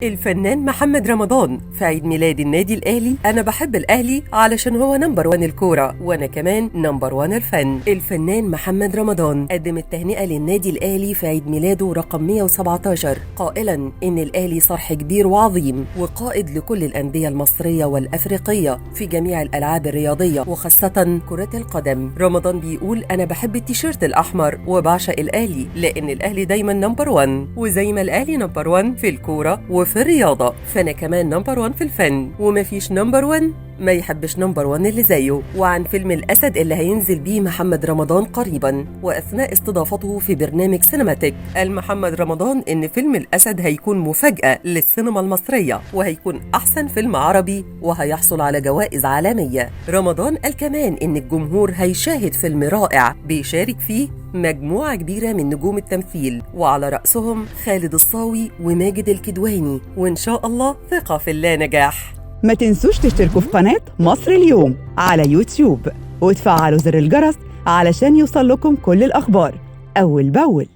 الفنان محمد رمضان في عيد ميلاد النادي الأهلي. أنا بحب الأهلي علشان هو نمبر 1 الكورة، وأنا كمان نمبر 1 الفن. الفنان محمد رمضان قدم التهنئة للنادي الأهلي في عيد ميلاده رقم 117 قائلا إن الأهلي صرح كبير وعظيم وقائد لكل الأندية المصرية والأفريقية في جميع الألعاب الرياضية وخاصة كرة القدم. رمضان بيقول أنا بحب التيشيرت الأحمر وبعشق الأهلي لأن الأهلي دايما نمبر 1، وزي ما الأهلي نمبر 1 في الكورة وفي الرياضة فأنا كمان نمبر 1 في الفن، ومفيش نمبر 1 ما يحبش نمبر 1 اللي زيه. وعن فيلم الأسد اللي هينزل بيه محمد رمضان قريبا وأثناء استضافته في برنامج سينماتيك، قال محمد رمضان إن فيلم الأسد هيكون مفاجأة للسينما المصرية وهيكون أحسن فيلم عربي وهيحصل على جوائز عالمية. رمضان قال كمان إن الجمهور هيشاهد فيلم رائع بيشارك فيه مجموعة كبيرة من نجوم التمثيل وعلى رأسهم خالد الصاوي وماجد الكدواني، وإن شاء الله ثقة في الله نجاح. ما تنسوش تشتركوا في قناة مصر اليوم على يوتيوب وتفعلوا زر الجرس علشان يوصل لكم كل الأخبار أول بأول.